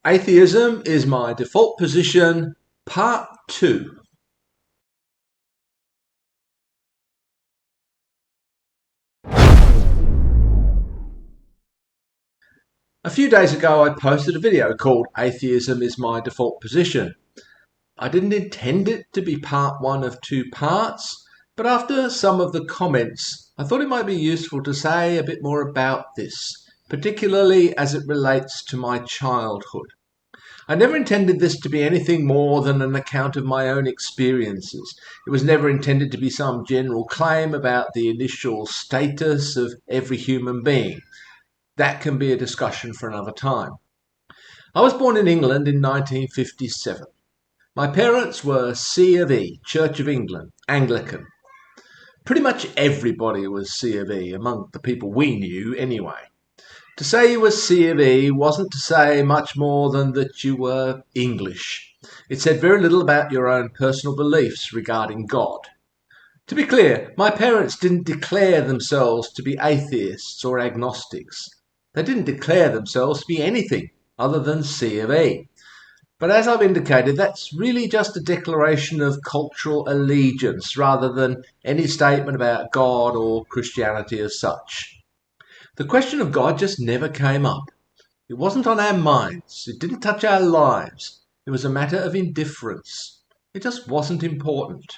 Atheism is my default position, part 2. A few days ago I posted a video called Atheism is my default position. I didn't intend it to be part 1 of 2 parts, but after some of the comments I thought it might be useful to say a bit more about this, particularly as it relates to my childhood. I never intended this to be anything more than an account of my own experiences. It was never intended to be some general claim about the initial status of every human being. That can be a discussion for another time. I was born in England in 1957. My parents were C of E, Church of England, Anglican. Pretty much everybody was C of E, among the people we knew anyway. To say you were C of E wasn't to say much more than that you were English. It said very little about your own personal beliefs regarding God. To be clear, my parents didn't declare themselves to be atheists or agnostics. They didn't declare themselves to be anything other than C of E. But as I've indicated, that's really just a declaration of cultural allegiance rather than any statement about God or Christianity as such. The question of God just never came up. It wasn't on our minds. It didn't touch our lives. It was a matter of indifference. It just wasn't important.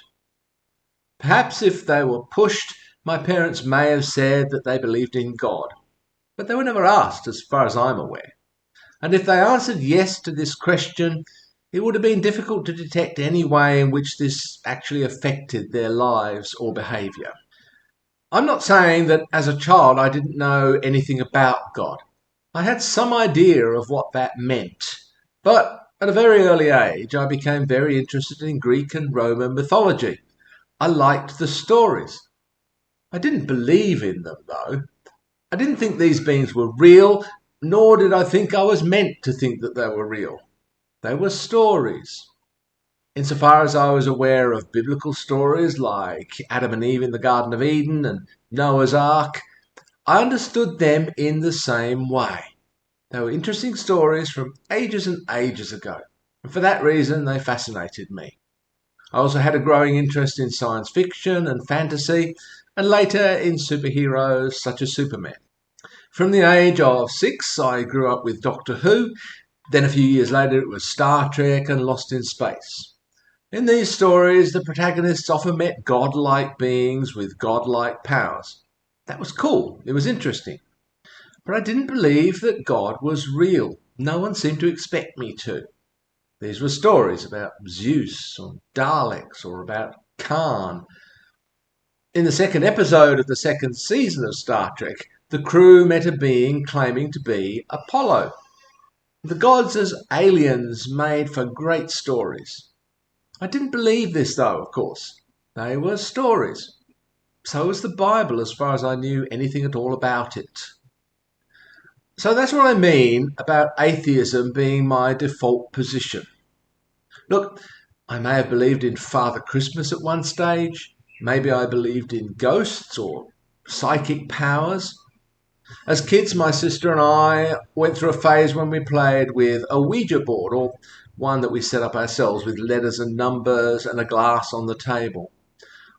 Perhaps if they were pushed, my parents may have said that they believed in God. But they were never asked, as far as I'm aware. And if they answered yes to this question, it would have been difficult to detect any way in which this actually affected their lives or behaviour. I'm not saying that as a child I didn't know anything about God. I had some idea of what that meant. But at a very early age, I became very interested in Greek and Roman mythology. I liked the stories. I didn't believe in them, though. I didn't think these beings were real, nor did I think I was meant to think that they were real. They were stories. Insofar as I was aware of biblical stories like Adam and Eve in the Garden of Eden and Noah's Ark, I understood them in the same way. They were interesting stories from ages and ages ago, and for that reason they fascinated me. I also had a growing interest in science fiction and fantasy, and later in superheroes such as Superman. From the age of 6, I grew up with Doctor Who, then a few years later it was Star Trek and Lost in Space. In these stories, the protagonists often met godlike beings with godlike powers. That was cool. It was interesting. But I didn't believe that God was real. No one seemed to expect me to. These were stories about Zeus or Daleks or about Khan. In the second episode of the second season of Star Trek, the crew met a being claiming to be Apollo. The gods as aliens made for great stories. I didn't believe this, though, of course. They were stories. So was the Bible, as far as I knew anything at all about it. So that's what I mean about atheism being my default position. Look, I may have believed in Father Christmas at one stage. Maybe I believed in ghosts or psychic powers. As kids, my sister and I went through a phase when we played with a Ouija board, or one that we set up ourselves with letters and numbers and a glass on the table.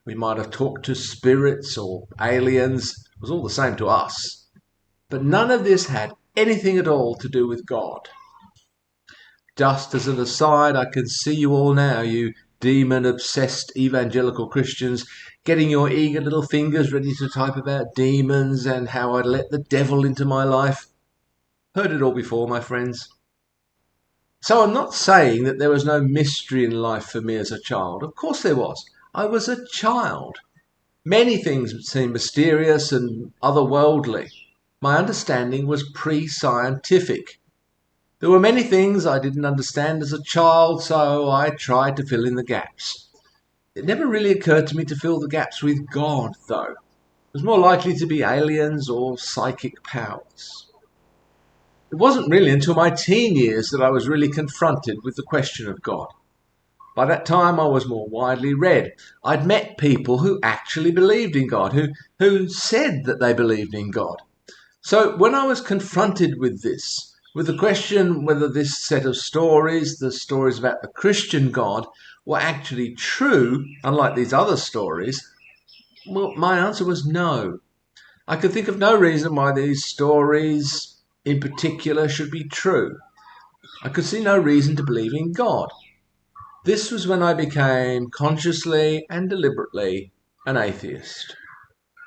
We might have talked to spirits or aliens. It was all the same to us. But none of this had anything at all to do with God. Just as an aside, I can see you all now, you demon-obsessed evangelical Christians, getting your eager little fingers ready to type about demons and how I'd let the devil into my life. Heard it all before, my friends. So I'm not saying that there was no mystery in life for me as a child. Of course there was. I was a child. Many things seemed mysterious and otherworldly. My understanding was pre-scientific. There were many things I didn't understand as a child, so I tried to fill in the gaps. It never really occurred to me to fill the gaps with God, though. It was more likely to be aliens or psychic powers. It wasn't really until my teen years that I was really confronted with the question of God. By that time, I was more widely read. I'd met people who actually believed in God, who said that they believed in God. So when I was confronted with this, With the question whether this set of stories, the stories about the Christian God, were actually true, unlike these other stories, well, my answer was no. I could think of no reason why these stories in particular should be true. I could see no reason to believe in God. This was when I became consciously and deliberately an atheist.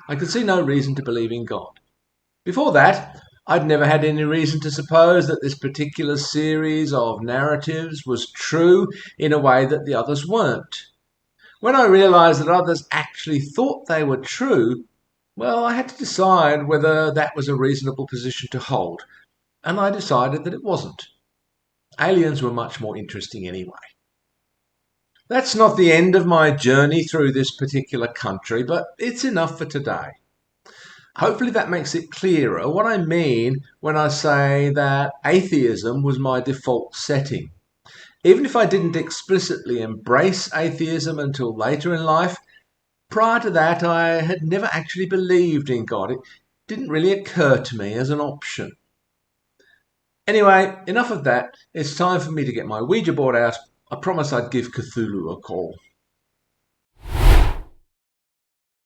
I could see no reason to believe in God. Before that, I'd never had any reason to suppose that this particular series of narratives was true in a way that the others weren't. When I realized that others actually thought they were true, well, I had to decide whether that was a reasonable position to hold, and I decided that it wasn't. Aliens were much more interesting anyway. That's not the end of my journey through this particular country, but it's enough for today. Hopefully that makes it clearer what I mean when I say that atheism was my default setting. Even if I didn't explicitly embrace atheism until later in life, prior to that I had never actually believed in God. It didn't really occur to me as an option. Anyway, enough of that. It's time for me to get my Ouija board out. I promised I'd give Cthulhu a call.